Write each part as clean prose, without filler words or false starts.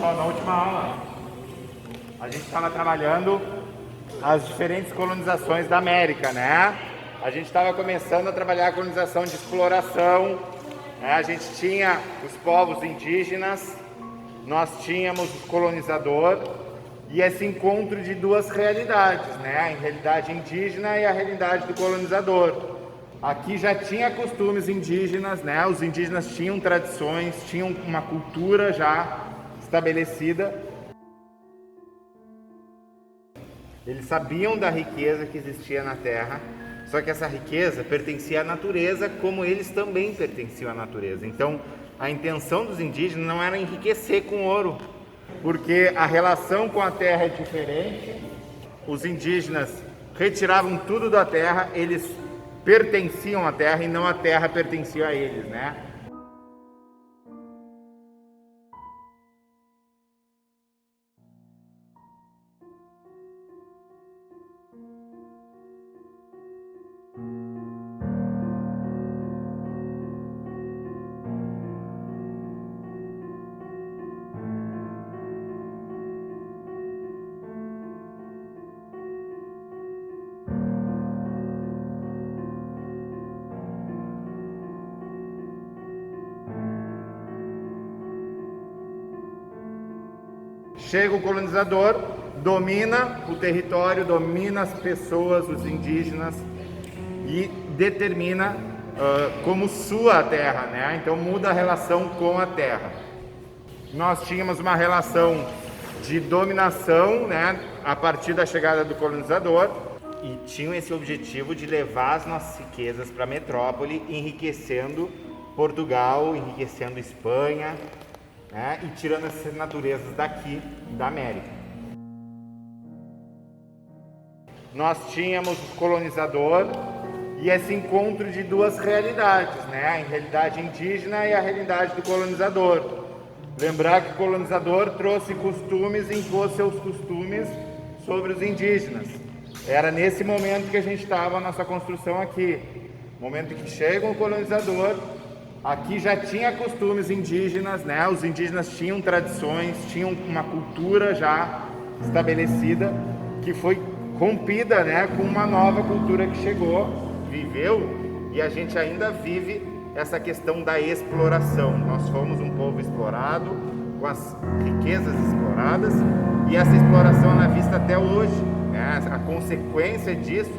pessoal, na última aula a gente estava trabalhando as diferentes colonizações da América, né? A gente estava começando a trabalhar a colonização de exploração, né? A gente tinha os povos indígenas, nós tínhamos o colonizador e esse encontro de duas realidades, né? A realidade indígena e a realidade do colonizador. Aqui já tinha costumes indígenas, né? Os indígenas tinham tradições, tinham uma cultura já estabelecida. Eles sabiam da riqueza que existia na terra, só que essa riqueza pertencia à natureza, como eles também pertenciam à natureza. Então, a intenção dos indígenas não era enriquecer com ouro, porque a relação com a terra é diferente. Os indígenas retiravam tudo da terra, eles pertenciam à terra e não a terra pertencia a eles, né? Chega o colonizador, domina o território, domina as pessoas, os indígenas e determina como sua a terra, né? Então muda a relação com a terra. Nós tínhamos uma relação de dominação, né, a partir da chegada do colonizador, e tinham esse objetivo de levar as nossas riquezas para a metrópole, enriquecendo Portugal, enriquecendo Espanha, né, e tirando essas naturezas daqui da América. Nós tínhamos o colonizador e esse encontro de duas realidades, né, a realidade indígena e a realidade do colonizador. Lembrar que o colonizador trouxe costumes e impôs seus costumes sobre os indígenas. Era nesse momento que a gente estava a nossa construção aqui. Momento que chega o colonizador. Aqui já tinha costumes indígenas, né? Os indígenas tinham tradições, tinham uma cultura já estabelecida, que foi rompida, né, com uma nova cultura que chegou, viveu, e a gente ainda vive essa questão da exploração. Nós fomos um povo explorado, com as riquezas exploradas, e essa exploração é vista até hoje, né? A consequência disso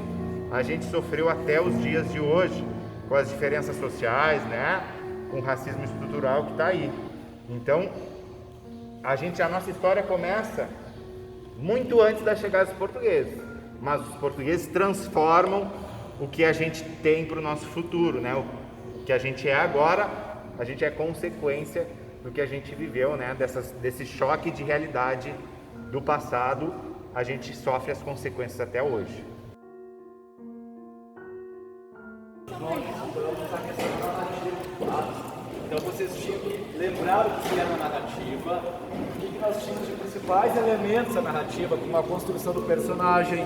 a gente sofreu até os dias de hoje, com as diferenças sociais, né? Com o racismo estrutural que está aí. Então, a nossa história começa muito antes da chegada dos portugueses, mas os portugueses transformam o que a gente tem para o nosso futuro, né? O que a gente é agora, a gente é consequência do que a gente viveu, né? Desse choque de realidade do passado, a gente sofre as consequências até hoje. Então vocês tinham que lembrar o que era a narrativa, o que nós tínhamos de principais elementos da narrativa, como a construção do personagem.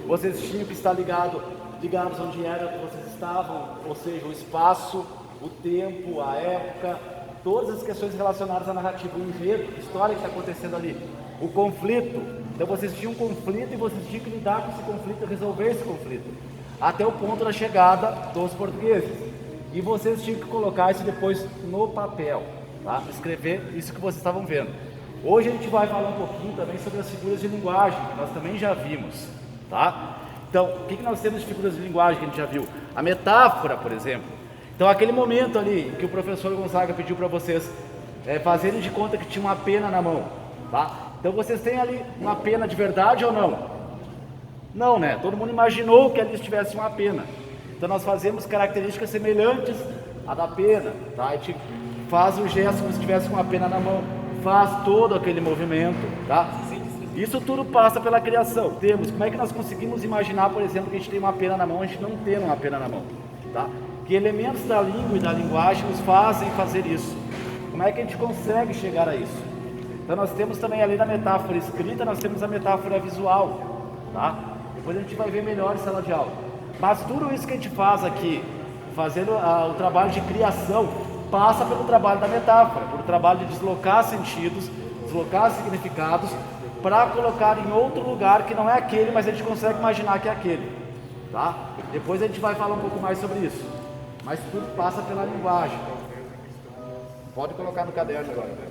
Vocês tinham que estar ligados onde era que vocês estavam, ou seja, o espaço, o tempo, a época, todas as questões relacionadas à narrativa, o enredo, a história que está acontecendo ali, o conflito. Então vocês tinham um conflito e vocês tinham que lidar com esse conflito e resolver esse conflito, até o ponto da chegada dos portugueses. E vocês tinham que colocar isso depois no papel, tá? Escrever isso que vocês estavam vendo. Hoje a gente vai falar um pouquinho também sobre as figuras de linguagem, que nós também já vimos, tá? Então, o que nós temos de figuras de linguagem que a gente já viu? A metáfora, por exemplo. Então, aquele momento ali que o professor Gonzaga pediu para vocês fazerem de conta que tinha uma pena na mão, tá? Então, vocês têm ali uma pena de verdade ou não? Não, né? Todo mundo imaginou que ali estivesse uma pena. Então nós fazemos características semelhantes à da pena, tá? A gente faz o gesto como se tivesse uma pena na mão, faz todo aquele movimento, tá? Isso tudo passa pela criação. Como é que nós conseguimos imaginar, por exemplo, que a gente tem uma pena na mão, a gente não tem uma pena na mão, tá? Que elementos da língua e da linguagem nos fazem fazer isso? Como é que a gente consegue chegar a isso? Então nós temos também, além da metáfora escrita, nós temos a metáfora visual, tá? Depois a gente vai ver melhor em sala de aula. Mas tudo isso que a gente faz aqui, fazendo o trabalho de criação, passa pelo trabalho da metáfora, pelo trabalho de deslocar sentidos, deslocar significados para colocar em outro lugar que não é aquele, mas a gente consegue imaginar que é aquele, tá? Depois a gente vai falar um pouco mais sobre isso, mas tudo passa pela linguagem. Pode colocar no caderno agora.